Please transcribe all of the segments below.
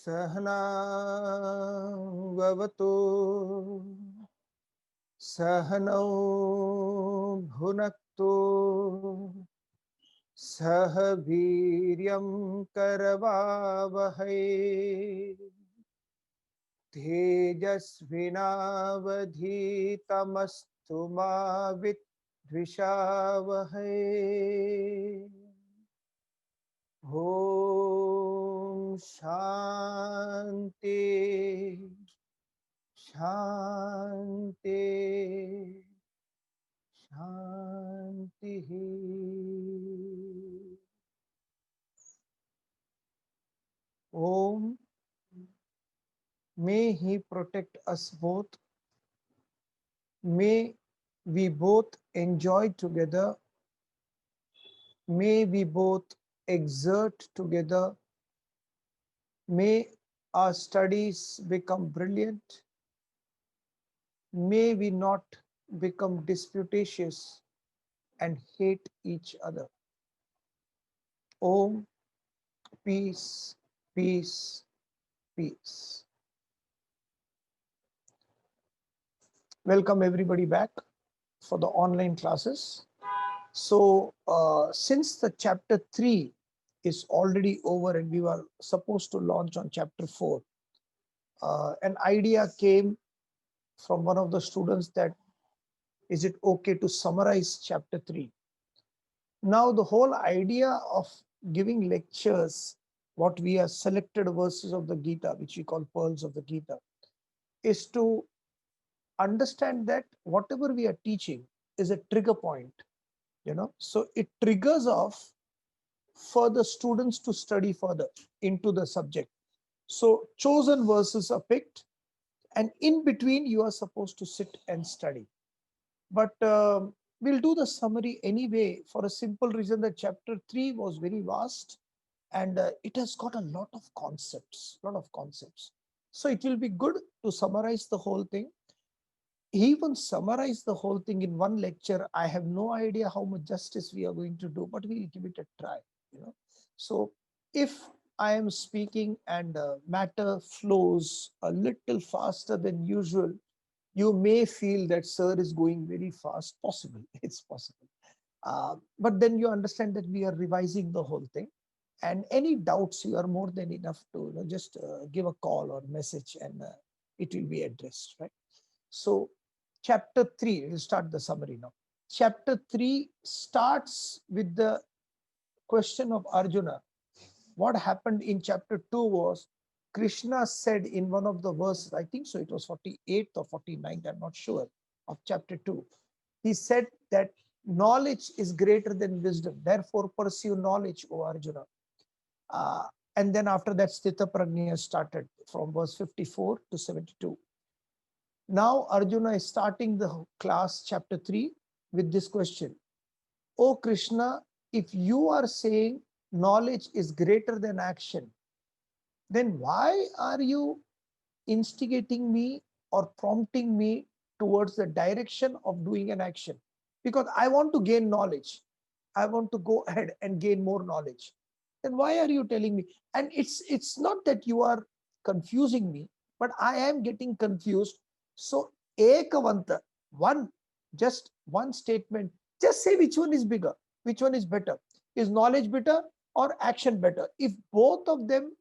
सहना ववतु सहनौ भुनक्तु सह वीर्यं करवावहै तेजस्विनावधीतमस्तु मा विद्विषावहै। ॐ शान्ति शान्ति शान्तिः। Om, may He protect us both. May we both enjoy together. May we both exert together. May our studies become brilliant. May we not become disputatious and hate each other. Om, peace, peace, peace. Welcome everybody back for the online classes. So since the chapter 3 is already over and we were supposed to launch on chapter 4, an idea came from one of the students that is it okay to summarize chapter 3? Now the whole idea of giving lectures, what we are selected verses of the Gita, which we call pearls of the Gita, is to understand that whatever we are teaching is a trigger point, so it triggers off for the students to study further into the subject. So chosen verses are picked, and in between you are supposed to sit and study. But we'll do the summary anyway for a simple reason that chapter 3 was very vast and it has got a lot of concepts. So it will be good to summarize the whole thing. Even summarize the whole thing in one lecture, I have no idea how much justice we are going to do, but we'll give it a try. So if I am speaking and matter flows a little faster than usual, you may feel that sir is going very fast. Possible, it's possible. But then you understand that we are revising the whole thing. And any doubts, you are more than enough to just give a call or message and it will be addressed, right? So chapter 3, we'll start the summary now. Chapter 3 starts with the question of Arjuna. What happened in chapter 2 was Krishna said in one of the verses, I think so, it was 48th or 49th, I'm not sure, of chapter 2. He said that knowledge is greater than wisdom. Therefore, pursue knowledge, O Arjuna. And then after that, Sthita Prajna started from verse 54 to 72. Now, Arjuna is starting the class, chapter 3, with this question. O Krishna, if you are saying knowledge is greater than action, then why are you instigating me or prompting me towards the direction of doing an action? Because I want to gain knowledge. I want to go ahead and gain more knowledge. Then why are you telling me? And it's not that you are confusing me, but I am getting confused. So ekavanta, just one statement, just say which one is bigger, which one is better. Is knowledge better or action better? If both of them,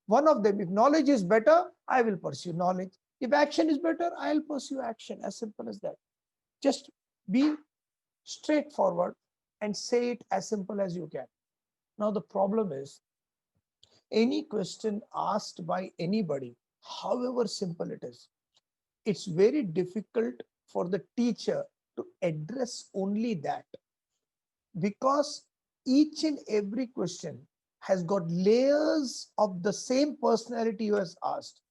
one of them, if knowledge is better, I will pursue knowledge. If action is better, I'll pursue action. As simple as that. Just be straightforward and say it as simple as you can. Now, the problem is any question asked by anybody, however simple it is, it's very difficult for the teacher to address only that, because each and every question has got layers of the same personality you has asked.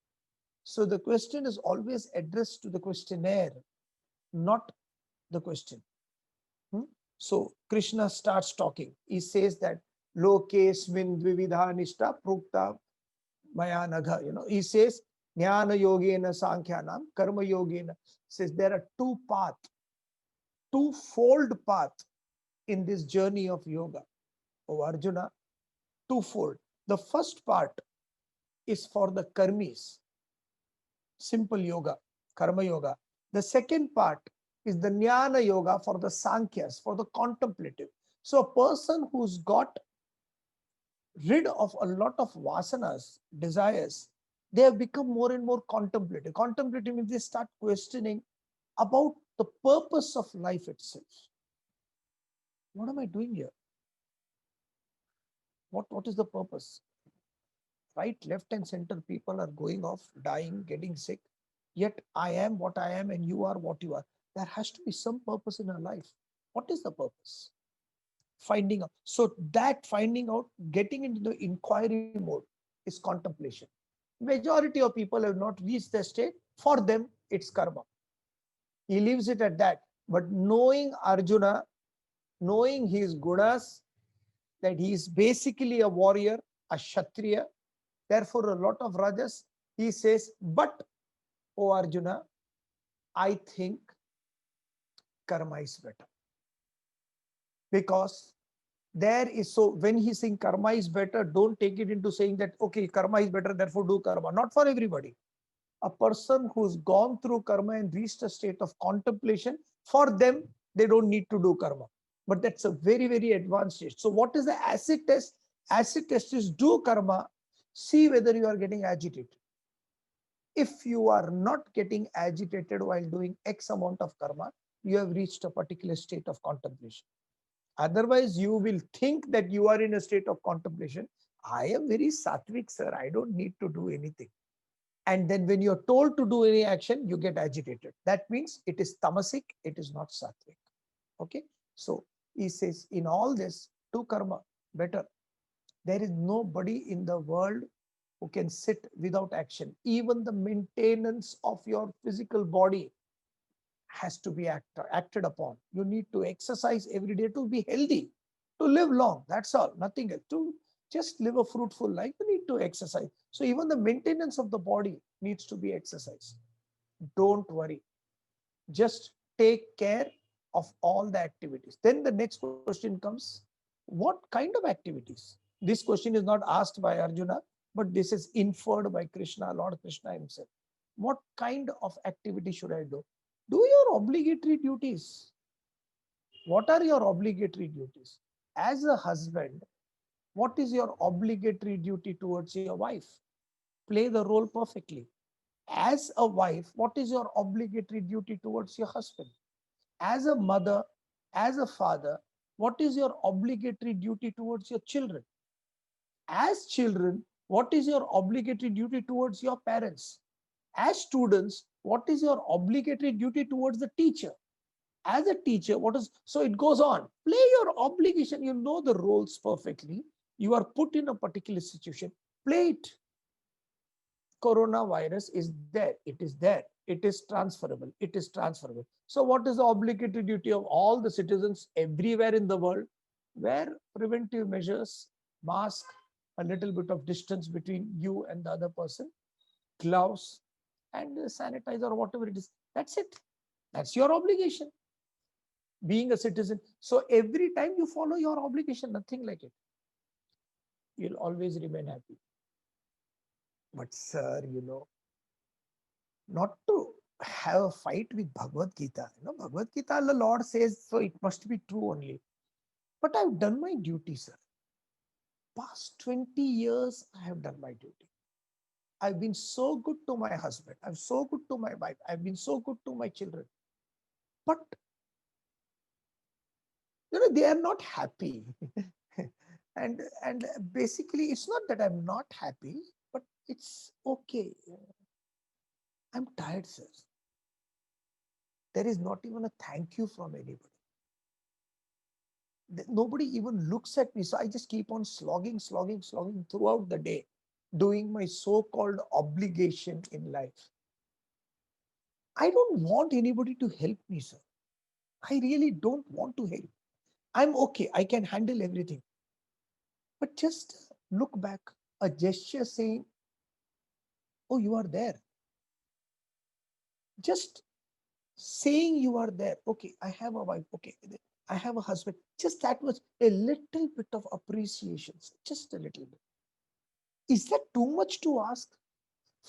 So the question is always addressed to the questionnaire, not the question. So Krishna starts talking. He says that lokesmin dvividha nishta prukta maya nagha. He says jnana yogena sankhyanam karma yogena. Says there are two paths, twofold path in this journey of yoga. Oh Arjuna, twofold. The first part is for the karmis, simple yoga, karma yoga. The second part is the jnana yoga for the sankhyas, for the contemplative. So a person who's got rid of a lot of vasanas, desires, they have become more and more contemplative. Contemplative means they start questioning about the purpose of life itself. What am I doing here? What is the purpose? Right, left, and center people are going off, dying, getting sick. Yet I am what I am, and you are what you are. There has to be some purpose in our life. What is the purpose? Finding out. So that finding out, getting into the inquiry mode is contemplation. Majority of people have not reached the state. For them, it's karma. He leaves it at that. But knowing Arjuna, knowing his gunas, that he is basically a warrior, a kshatriya, therefore a lot of rajas, he says, but, O Arjuna, I think karma is better. Because there is, so when he's saying karma is better, don't take it into saying that, okay, karma is better, therefore do karma. Not for everybody. A person who's gone through karma and reached a state of contemplation, for them, they don't need to do karma. But that's a very, very advanced stage. So what is the acid test? Acid test is do karma, see whether you are getting agitated. If you are not getting agitated while doing X amount of karma, you have reached a particular state of contemplation. Otherwise, you will think that you are in a state of contemplation. I am very sattvic, sir. I don't need to do anything. And then when you're told to do any action, you get agitated. That means it is tamasic, it is not sattvic. Okay. So he says, in all this, do karma better. There is nobody in the world who can sit without action. Even the maintenance of your physical body has to be acted upon. You need to exercise every day to be healthy, to live long. That's all, nothing else. To just live a fruitful life, you need to exercise. So even the maintenance of the body needs to be exercised. Don't worry. Just take care of all the activities. Then the next question comes, what kind of activities? This question is not asked by Arjuna, but this is inferred by Krishna, Lord Krishna himself. What kind of activity should I do? Do your obligatory duties. What are your obligatory duties? As a husband, what is your obligatory duty towards your wife? Play the role perfectly. As a wife, what is your obligatory duty towards your husband? As a mother, as a father, what is your obligatory duty towards your children? As children, what is your obligatory duty towards your parents? As students, what is your obligatory duty towards the teacher? As a teacher, what is, so it goes on. Play your obligation. You know the roles perfectly. You are put in a particular situation. Play it. Coronavirus is there. It is there. It is transferable. It is transferable. So what is the obligatory duty of all the citizens everywhere in the world? Wear preventive measures, mask, a little bit of distance between you and the other person, gloves, and sanitizer or whatever it is. That's it. That's your obligation. Being a citizen. So every time you follow your obligation, nothing like it. You'll always remain happy. But sir, not to have a fight with Bhagavad Gita. Bhagavad Gita, the Lord says, so it must be true only. But I've done my duty, sir. Past 20 years, I have done my duty. I've been so good to my husband. I'm so good to my wife. I've been so good to my children. But, they are not happy. and basically, it's not that I'm not happy, but it's okay. I'm tired, sir. There is not even a thank you from anybody. Nobody even looks at me. So I just keep on slogging throughout the day, doing my so-called obligation in life. I don't want anybody to help me, sir. I really don't want to help. I'm okay. I can handle everything. But just look back, a gesture saying, oh, you are there. Just saying you are there. Okay, I have a wife. Okay, I have a husband. Just that was a little bit of appreciation, just a little bit. Is that too much to ask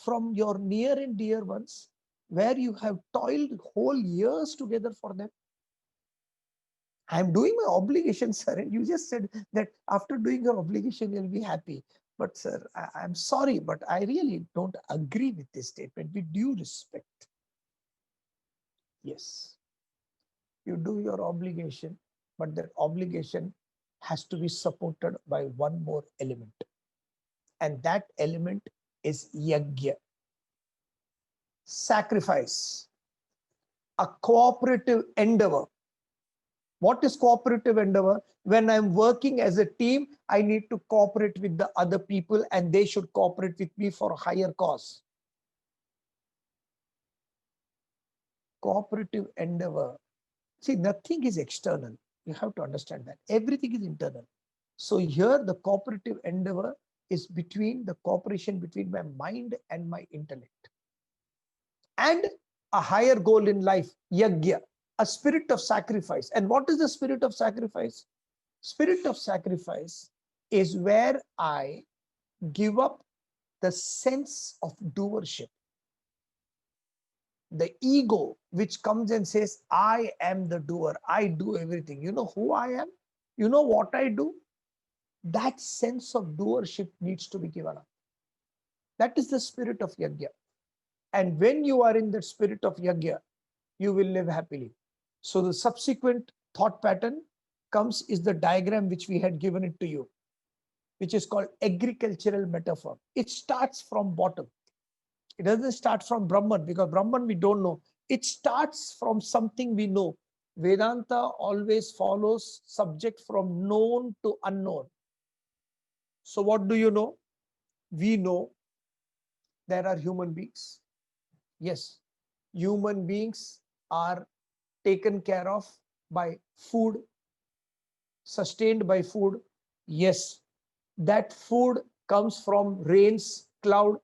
from your near and dear ones, where you have toiled whole years together for them? I'm doing my obligation, sir. And you just said that after doing your obligation, you'll be happy. But, sir, I'm sorry, but I really don't agree with this statement with due respect. Yes, you do your obligation, but that obligation has to be supported by one more element. And that element is yajna, sacrifice, a cooperative endeavor. What is cooperative endeavor? When I'm working as a team, I need to cooperate with the other people and they should cooperate with me for a higher cause. Cooperative endeavor. See, nothing is external. You have to understand that. Everything is internal. So here the cooperative endeavor is between the cooperation between my mind and my intellect. And a higher goal in life, yajna, a spirit of sacrifice. And what is the spirit of sacrifice? Spirit of sacrifice is where I give up the sense of doership. The ego which comes and says, I am the doer, I do everything. You know who I am? You know what I do? That sense of doership needs to be given up. That is the spirit of yajna. And when you are in the spirit of yajna, you will live happily. So the subsequent thought pattern comes is the diagram which we had given it to you, which is called agricultural metaphor. It starts from bottom. It doesn't start from Brahman, because Brahman we don't know. It starts from something we know. Vedanta always follows subject from known to unknown. So what do you know? We know there are human beings. Yes, human beings are taken care of by food, sustained by food. Yes, that food comes from rains, cloud,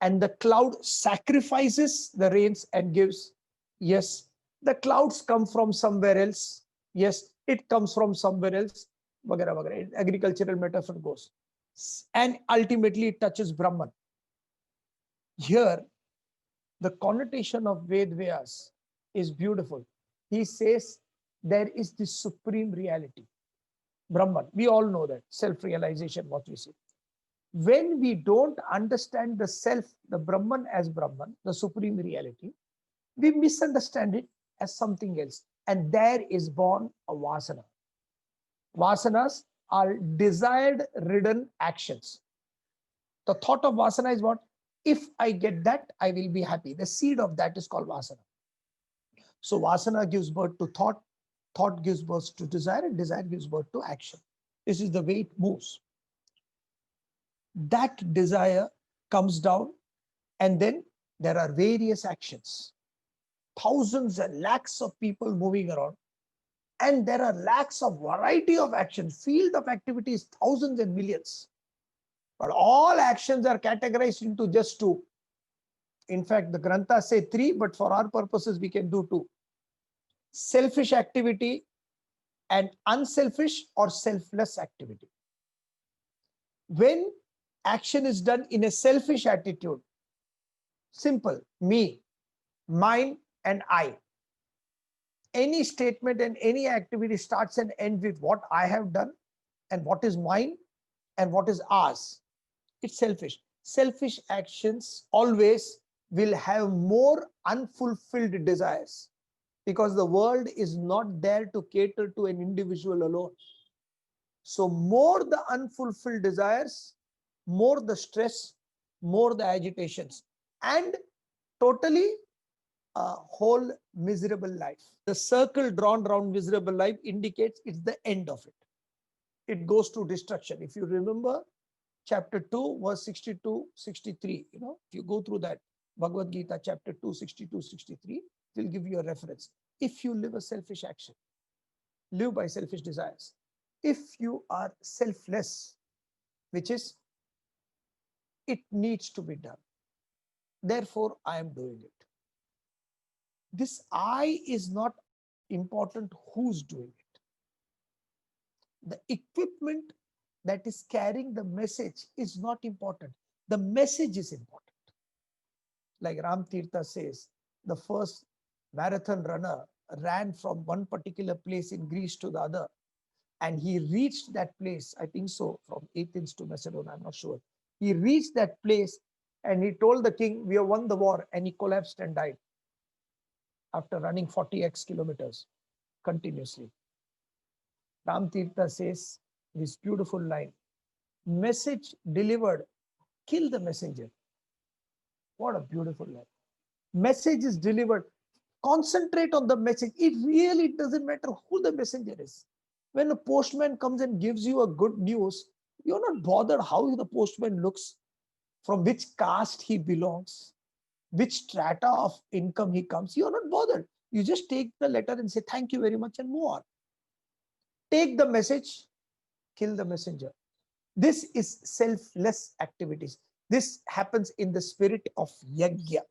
and the cloud sacrifices the rains and gives. Yes, the clouds come from somewhere else. Yes, it comes from somewhere else. Vagara, vagara. Agricultural metaphor goes. And ultimately it touches Brahman. Here, the connotation of Ved Vyas is beautiful. He says there is this supreme reality, Brahman. We all know that, self-realization, what we say. When we don't understand the self, the Brahman as Brahman, the supreme reality, we misunderstand it as something else. And there is born a vasana. Vasanas are desired ridden actions. The thought of vasana is what? If I get that, I will be happy. The seed of that is called vasana. So vasana gives birth to thought, thought gives birth to desire, and desire gives birth to action. This is the way it moves. That desire comes down, and then there are various actions. Thousands and lakhs of people moving around, and there are lakhs of variety of actions. Field of activities, thousands and millions. But all actions are categorized into just two. In fact, the Granthas say three, but for our purposes, we can do two. Selfish activity and unselfish or selfless activity. When action is done in a selfish attitude, simple, me, mine, and I. Any statement and any activity starts and ends with what I have done and what is mine and what is ours. It's selfish. Selfish actions always will have more unfulfilled desires, because the world is not there to cater to an individual alone. So more the unfulfilled desires, more the stress, more the agitations, and totally a whole miserable life. The circle drawn around miserable life indicates it's the end of it. It goes to destruction. If you remember chapter 2, verse 62, 63, if you go through that, Bhagavad Gita, chapter 2, 62, 63, it will give you a reference. If you live a selfish action, live by selfish desires. If you are selfless, which is, it needs to be done, therefore I am doing it. This I is not important who's doing it. The equipment that is carrying the message is not important. The message is important. Like Ram Tirtha says, the first marathon runner ran from one particular place in Greece to the other, and he reached that place, I think so, from Athens to Macedon, I'm not sure. He reached that place and he told the king, we have won the war, and he collapsed and died after running 40x kilometers continuously. Ram Tirtha says this beautiful line, message delivered, kill the messenger. What a beautiful line. Message is delivered, concentrate on the message. It really doesn't matter who the messenger is. When a postman comes and gives you a good news, you're not bothered how the postman looks, from which caste he belongs, which strata of income he comes. You're not bothered. You just take the letter and say thank you very much and move on. Take the message, kill the messenger. This is selfless activities. This happens in the spirit of yajna.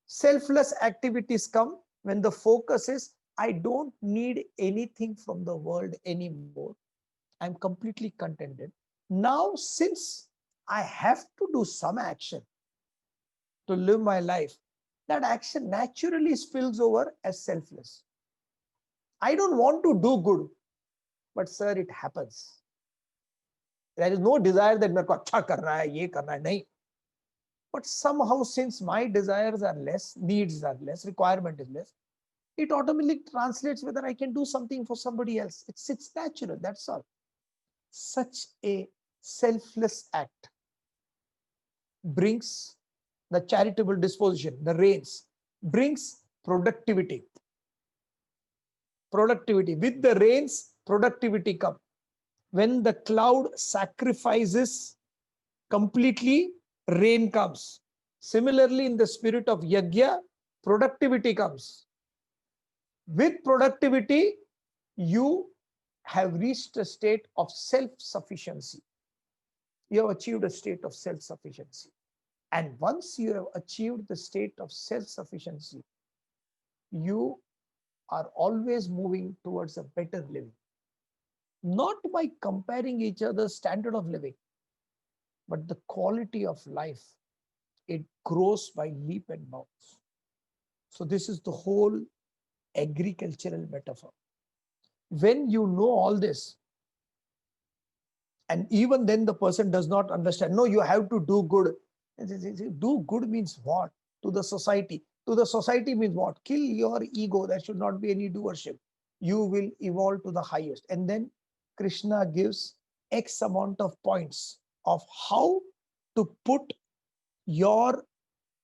Selfless activities come when the focus is, I don't need anything from the world anymore. I'm completely contented. Now, since I have to do some action to live my life, that action naturally spills over as selfless. I don't want to do good, but sir, it happens. There is no desire that मेरे को अच्छा करना है, ये करना है, नहीं. But somehow, since my desires are less, needs are less, requirement is less, it automatically translates whether I can do something for somebody else. It's natural, that's all. Such a selfless act brings the charitable disposition, the rains, brings productivity. Productivity. With the rains, productivity comes. When the cloud sacrifices completely, rain comes. Similarly, in the spirit of yajna, productivity comes. With productivity, you have reached a state of self-sufficiency. You have achieved a state of self-sufficiency. And once you have achieved the state of self-sufficiency, you are always moving towards a better living. Not by comparing each other's standard of living, but the quality of life. It grows by leap and bounds. So this is the whole agricultural metaphor. When you know all this, and even then the person does not understand, no, you have to do good. Do good means what? To the society. To the society means what? Kill your ego. There should not be any doership. You will evolve to the highest. And then Krishna gives X amount of points of how to put your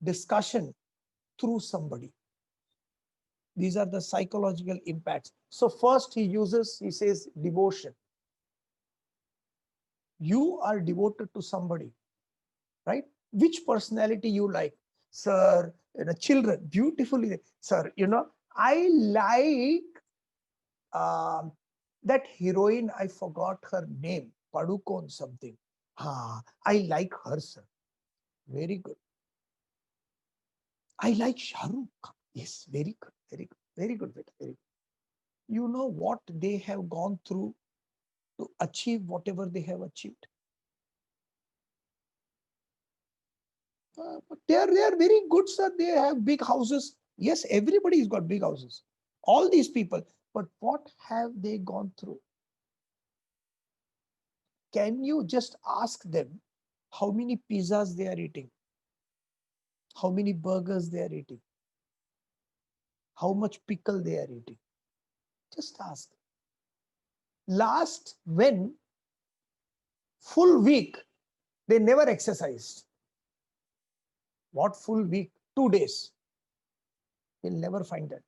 discussion through somebody. These are the psychological impacts. So first he says devotion. You are devoted to somebody, right? Which personality you like? Sir, children, beautifully. Sir, I like that heroine, I forgot her name, Padukone something. I like her, sir. Very good. I like Shah Rukh Khan. Yes, very good, very good, very good, very good. You know what they have gone through to achieve whatever they have achieved. But they are very good, sir. They have big houses. Yes, everybody's got big houses. All these people. But what have they gone through? Can you just ask them how many pizzas they are eating? How many burgers they are eating? How much pickle they are eating? Just ask. Last, when full week, they never exercised. What full week? 2 days. You'll never find that.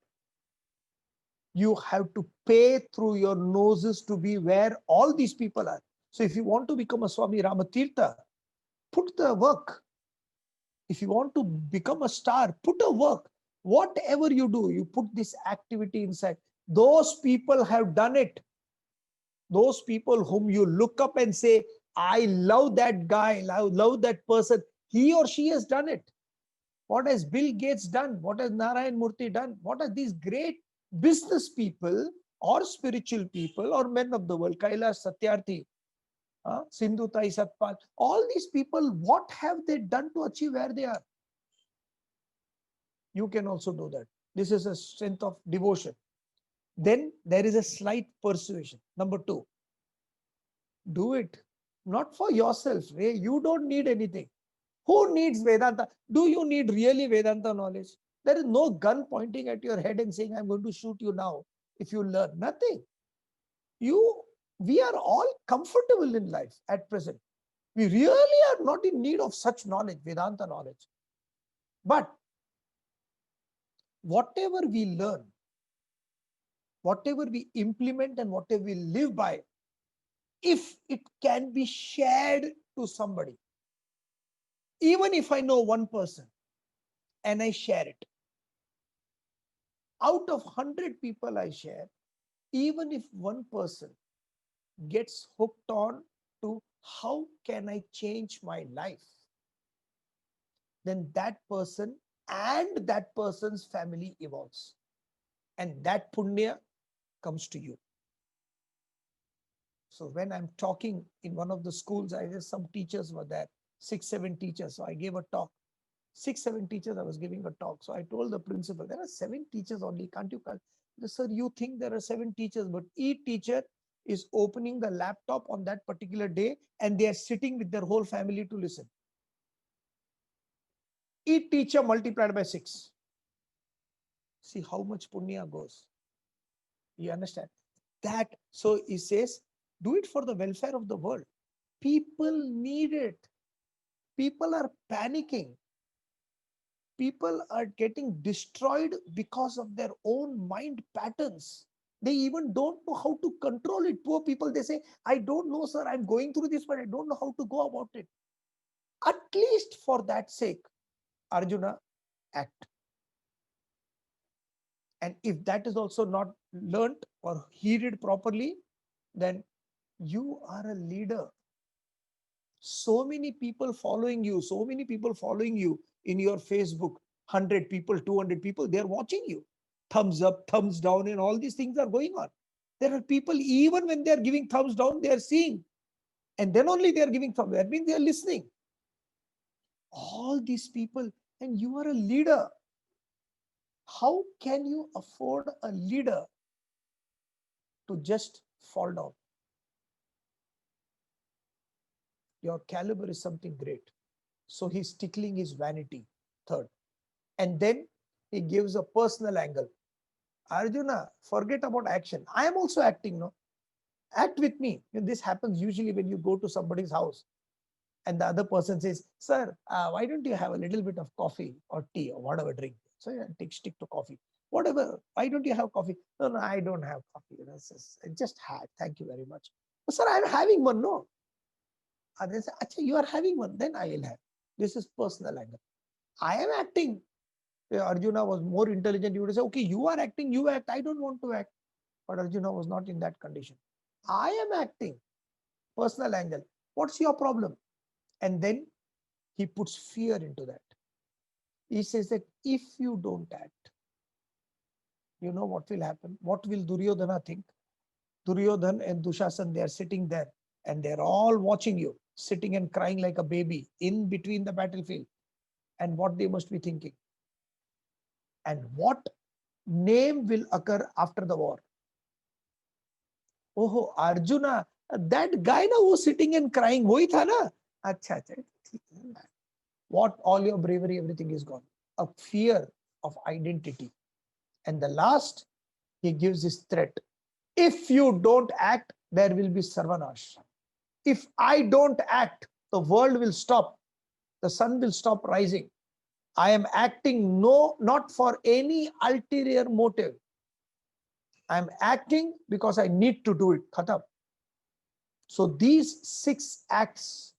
You have to pay through your noses to be where all these people are. So if you want to become a Swami Ramatirtha, put the work. If you want to become a star, put a work. Whatever you do, you put this activity inside. Those people have done it. Those people whom you look up and say, I love that guy, love that person. He or she has done it. What has Bill Gates done? What has Narayan Murthy done? What are these great business people or spiritual people or men of the world? Kailash Satyarthi. Sindhu Tai Satpal, all these people, what have they done to achieve where they are? You can also do that. This is a strength of devotion. Then there is a slight persuasion. Number 2, do it not for yourself. You don't need anything. Who needs Vedanta? Do you need really Vedanta knowledge? There is no gun pointing at your head and saying, I'm going to shoot you now if you learn. Nothing. We are all comfortable in life at present. We really are not in need of such knowledge, Vedanta knowledge. But whatever we learn, whatever we implement and whatever we live by, if it can be shared to somebody, even if I know one person and I share it, out of 100 people I share, even if one person gets hooked on to how can I change my life, then that person and that person's family evolves. And that punya comes to you. So when I'm talking in one of the schools, I guess some teachers were there, 6-7 teachers. So I gave a talk. 6-7 teachers, I was giving a talk. So I told the principal, there are 7 teachers only. Can't you? Sir, you think there are 7 teachers, but each teacher is opening the laptop on that particular day and they are sitting with their whole family to listen. Each teacher multiplied by 6. See how much punya goes. You understand? That, so he says, do it for the welfare of the world. People need it. People are panicking. People are getting destroyed because of their own mind patterns. They even don't know how to control it. Poor people, they say, I don't know, sir, I'm going through this, but I don't know how to go about it. At least for that sake, Arjuna, act. And if that is also not learnt or heeded properly, then you are a leader. So many people following you, in your Facebook, 100 people, 200 people, they are watching you. Thumbs up, thumbs down, and all these things are going on. There are people, even when they are giving thumbs down, they are seeing. And then only they are giving thumbs. That means they are listening. All these people, and you are a leader. How can you afford a leader to just fall down? Your caliber is something great. So he's tickling his vanity, third. And then he gives a personal angle. Arjuna, forget about action. I am also acting, no? Act with me. This happens usually when you go to somebody's house and the other person says, sir, why don't you have a little bit of coffee or tea or whatever drink? So yeah, stick to coffee. Whatever, why don't you have coffee? No, I don't have coffee. I just had. Thank you very much. Sir, I'm having one, no? And they say, you are having one, then I will have. This is personal anger. I am acting. Arjuna was more intelligent. He would say, okay, you are acting, you act. I don't want to act. But Arjuna was not in that condition. I am acting. Personal angle. What's your problem? And then he puts fear into that. He says that if you don't act, you know what will happen? What will Duryodhana think? Duryodhana and Dushasan, they are sitting there and they're all watching you, sitting and crying like a baby in between the battlefield. And what they must be thinking. And what name will occur after the war? Oh, Arjuna, that guy now who's sitting and crying, wohi tha na? Acha, acha. What, all your bravery, everything is gone. A fear of identity. And the last, he gives this threat. If you don't act, there will be Sarvanash. If I don't act, the world will stop. The sun will stop rising. I am acting not for any ulterior motive. I am acting because I need to do it. Khatam. So these 6 acts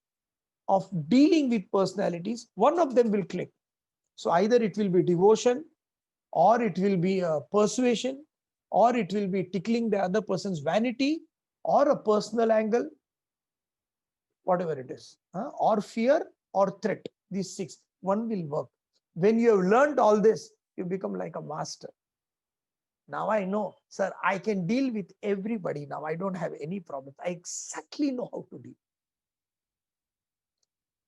of dealing with personalities, one of them will click. So either it will be devotion, or it will be a persuasion, or it will be tickling the other person's vanity, or a personal angle, whatever it is, or fear or threat. These 6, one will work. When you have learned all this, you become like a master. Now I know, sir, I can deal with everybody now. I don't have any problems. I exactly know how to deal.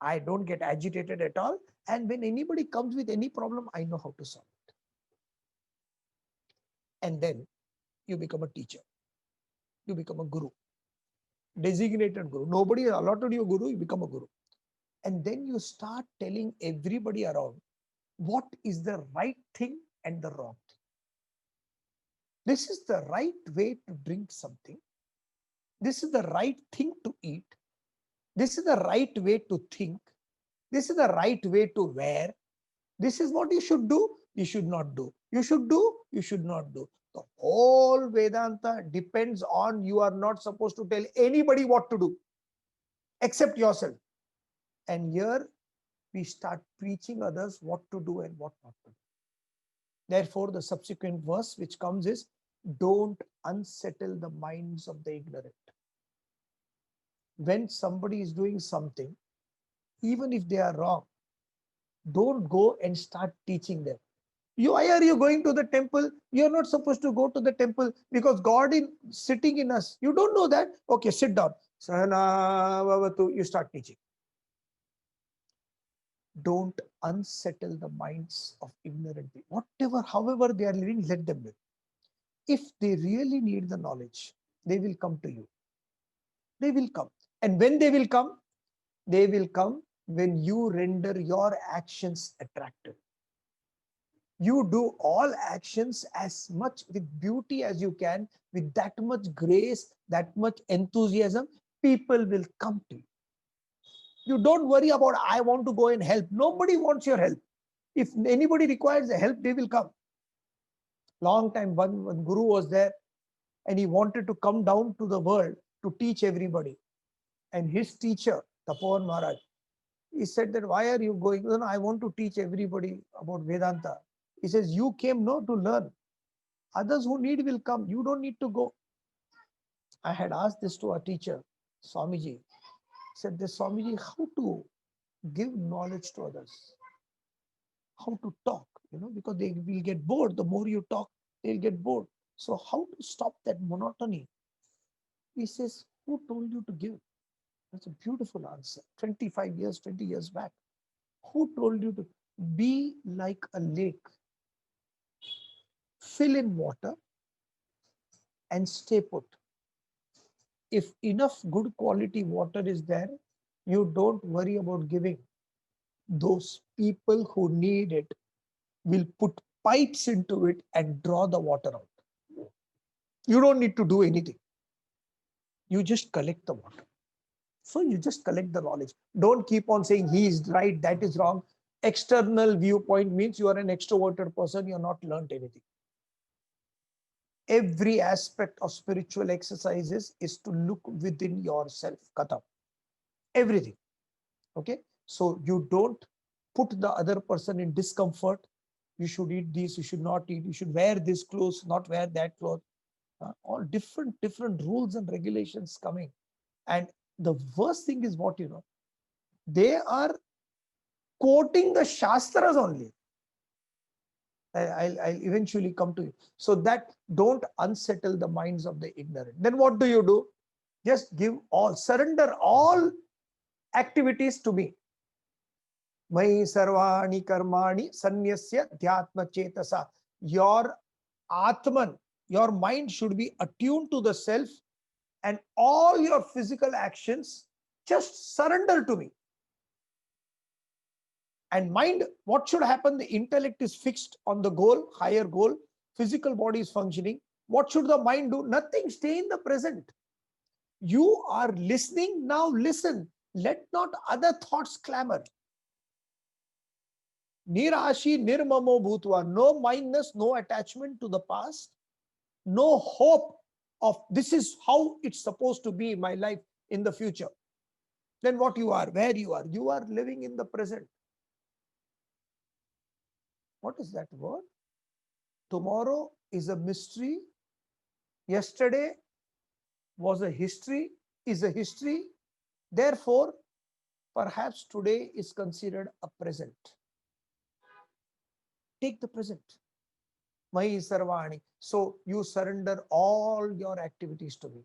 I don't get agitated at all. And when anybody comes with any problem, I know how to solve it. And then you become a teacher. You become a guru. Designated guru. Nobody allotted you a guru, you become a guru. And then you start telling everybody around what is the right thing and the wrong thing. This is the right way to drink something. This is the right thing to eat. This is the right way to think. This is the right way to wear. This is what you should do, you should not do. You should do, you should not do. The whole Vedanta depends on you are not supposed to tell anybody what to do except yourself. And here we start preaching others what to do and what not to do. Therefore, the subsequent verse which comes is, don't unsettle the minds of the ignorant. When somebody is doing something, even if they are wrong, don't go and start teaching them. Why are you going to the temple? You're not supposed to go to the temple because God is sitting in us. You don't know that? Okay, sit down. You start teaching. Don't unsettle the minds of ignorant people. Whatever, however they are living, let them live. If they really need the knowledge, they will come to you. They will come. And when they will come when you render your actions attractive. You do all actions as much with beauty as you can, with that much grace, that much enthusiasm, people will come to you. You don't worry about, I want to go and help. Nobody wants your help. If anybody requires help, they will come. Long time, one guru was there and he wanted to come down to the world to teach everybody. And his teacher, Tapovan Maharaj, he said that, why are you going? No, I want to teach everybody about Vedanta. He says, you came no to learn. Others who need will come. You don't need to go. I had asked this to our teacher, Swamiji. He said, this Swamiji, how to give knowledge to others? How to talk, because they will get bored. The more you talk, they'll get bored. So how to stop that monotony? He says, who told you to give? That's a beautiful answer. 25 years, 20 years back. Who told you to be like a lake? Fill in water and stay put. If enough good quality water is there, you don't worry about giving. Those people who need it will put pipes into it and draw the water out. You don't need to do anything. You just collect the water. So you just collect the knowledge. Don't keep on saying he is right, that is wrong. External viewpoint means you are an extroverted person, you have not learned anything. Every aspect of spiritual exercises is to look within yourself. Kata. Everything. Okay. So you don't put the other person in discomfort. You should eat this, you should not eat, you should wear this clothes, not wear that cloth. All different rules and regulations coming. And the worst thing is what, they are quoting the Shastras only. I'll eventually come to you. So that don't unsettle the minds of the ignorant. Then what do you do? Just give all, surrender all activities to me. Mai sarvani karmani sanyasya dhyatma chetasa. Your Atman, your mind should be attuned to the self, and all your physical actions just surrender to me. And mind, what should happen? The intellect is fixed on the goal, higher goal. Physical body is functioning. What should the mind do? Nothing. Stay in the present. You are listening. Now listen. Let not other thoughts clamor. Nirashi nirmamo bhutva. No mindness, no attachment to the past. No hope of this is how it's supposed to be in my life in the future. Then what you are, where you are living in the present. What is that word? Tomorrow is a mystery. Yesterday was a history, is a history. Therefore, perhaps today is considered a present. Take the present. Mai Sarvani. So you surrender all your activities to me.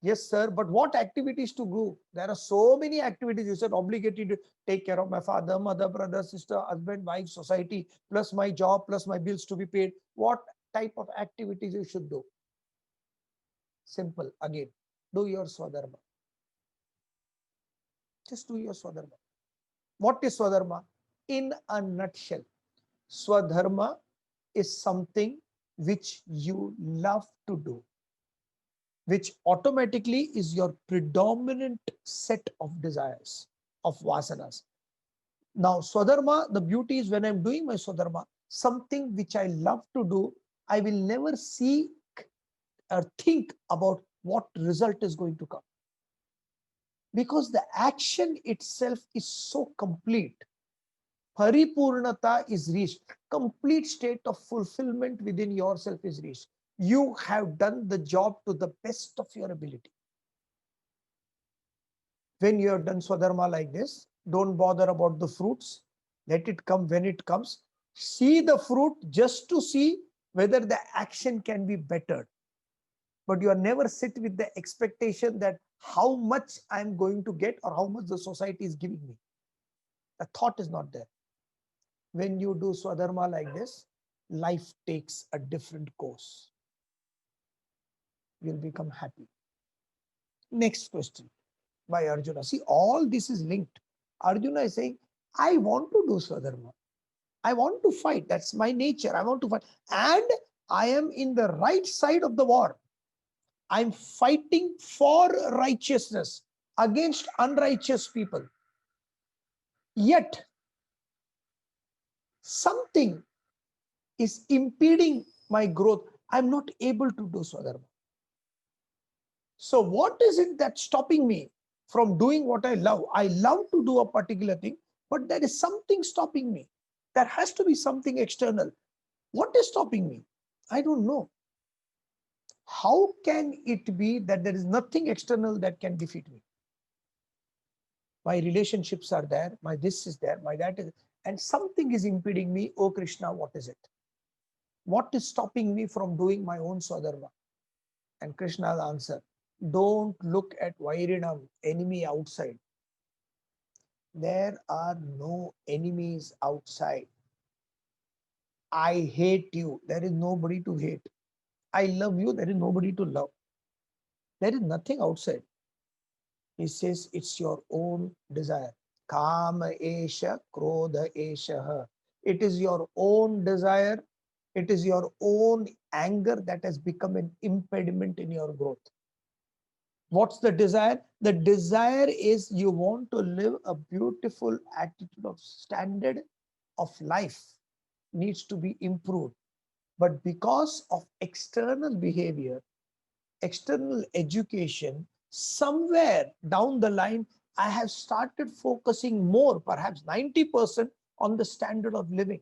Yes, sir. But what activities to do? There are so many activities. You said obligated to take care of my father, mother, brother, sister, husband, wife, society, plus my job, plus my bills to be paid. What type of activities you should do? Simple. Again, do your Swadharma. Just do your Swadharma. What is Swadharma? In a nutshell, Swadharma is something which you love to do, which automatically is your predominant set of desires, of vasanas. Now, Swadharma, the beauty is when I'm doing my Swadharma, something which I love to do, I will never see or think about what result is going to come. Because the action itself is so complete. Paripurnata is reached. Complete state of fulfillment within yourself is reached. You have done the job to the best of your ability. When you have done Swadharma like this, don't bother about the fruits. Let it come when it comes. See the fruit just to see whether the action can be bettered. But you are never sit with the expectation that how much I am going to get or how much the society is giving me. The thought is not there. When you do Swadharma like this, life takes a different course. You'll become happy. Next question by Arjuna. See, all this is linked. Arjuna is saying, I want to do Swadharma. I want to fight. That's my nature. I want to fight. And I am in the right side of the war. I'm fighting for righteousness against unrighteous people. Yet, something is impeding my growth. I'm not able to do Swadharma. So what is it that's stopping me from doing what I love? I love to do a particular thing, but there is something stopping me. There has to be something external. What is stopping me? I don't know. How can it be that there is nothing external that can defeat me? My relationships are there, my this is there, my that is, and something is impeding me. Oh Krishna, what is it? What is stopping me from doing my own Swadharma? And Krishna's answer, don't look at Vairinam, enemy outside. There are no enemies outside. I hate you. There is nobody to hate. I love you. There is nobody to love. There is nothing outside. He says it's your own desire. Kama esha, krodha esha. It is your own desire. It is your own anger that has become an impediment in your growth. What's the desire? The desire is you want to live a beautiful attitude of standard of life needs to be improved. But because of external behavior, external education, somewhere down the line, I have started focusing more, perhaps 90% on the standard of living.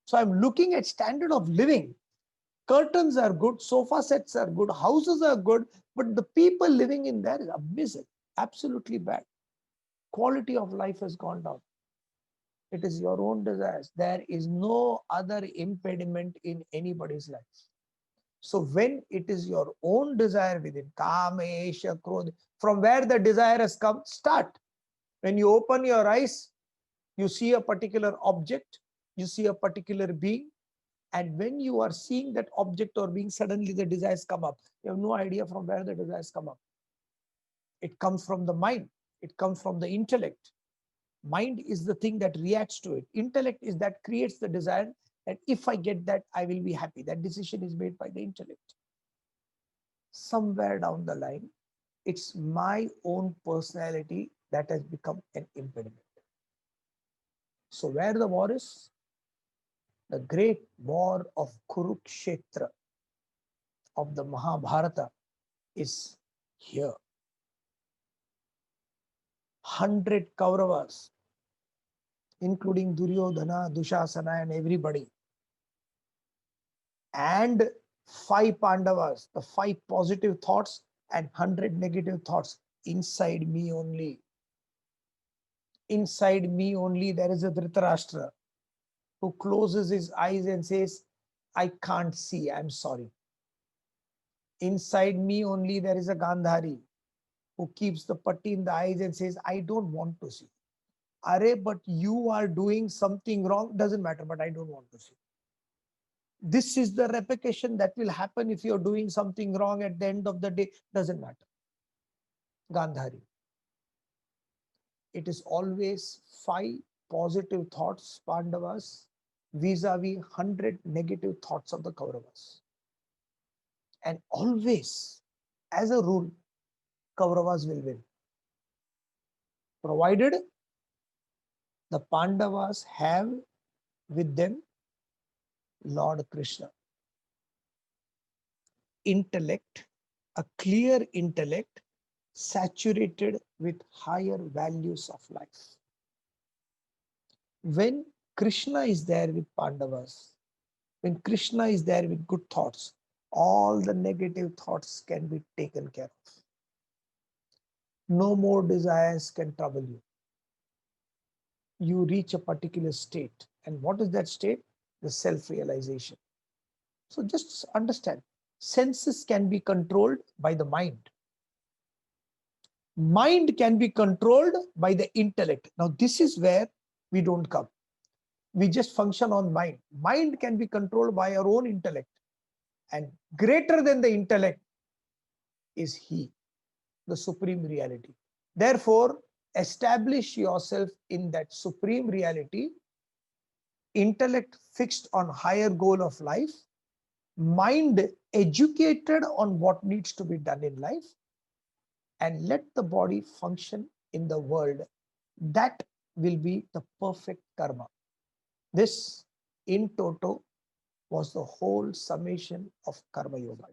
So I'm looking at standard of living. Curtains are good, sofa sets are good, houses are good, but the people living in there is abysmal, absolutely bad. Quality of life has gone down. It is your own desires. There is no other impediment in anybody's life. So when it is your own desire within, Kama, Esha, Krodha, from where the desire has come, start. When you open your eyes, you see a particular object, you see a particular being, and when you are seeing that object or being, suddenly the desires come up. You have no idea from where the desires come up. It comes from the mind. It comes from the intellect. Mind is the thing that reacts to it. Intellect is that creates the desire that if I get that, I will be happy. That decision is made by the intellect. Somewhere down the line, it's my own personality that has become an impediment. So where the war is? The great war of Kurukshetra of the Mahabharata is here. 100 Kauravas, including Duryodhana, Dushasana, and everybody, and 5 Pandavas, the 5 positive thoughts and 100 negative thoughts inside me only. Inside me only, there is a Dhritarashtra who closes his eyes and says, I can't see, I'm sorry. Inside me only there is a Gandhari who keeps the patti in the eyes and says, I don't want to see. Are, but you are doing something wrong, doesn't matter, but I don't want to see. This is the repercussion that will happen if you're doing something wrong at the end of the day, doesn't matter. Gandhari. It is always 5 positive thoughts, Pandavas, vis-a-vis 100 negative thoughts of the Kauravas. And always, as a rule, Kauravas will win. Provided the Pandavas have with them Lord Krishna. Intellect, a clear intellect, saturated with higher values of life. When Krishna is there with Pandavas, when Krishna is there with good thoughts, all the negative thoughts can be taken care of. No more desires can trouble you. You reach a particular state. And what is that state? The self-realization. So just understand, senses can be controlled by the mind. Mind can be controlled by the intellect. Now, this is where we don't come. We just function on mind. Mind can be controlled by our own intellect. And greater than the intellect is He, the supreme reality. Therefore, establish yourself in that supreme reality, intellect fixed on higher goal of life, mind educated on what needs to be done in life, and let the body function in the world. That will be the perfect karma. This, in toto, was the whole summation of Karma Yoga.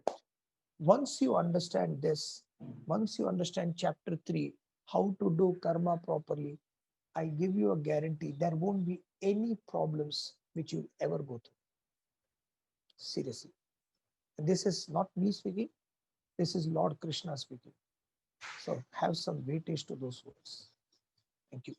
Once you understand this, once you understand chapter 3, how to do karma properly, I give you a guarantee there won't be any problems which you ever go through. Seriously. This is not me speaking, this is Lord Krishna speaking. So have some weightage to those words. Thank you.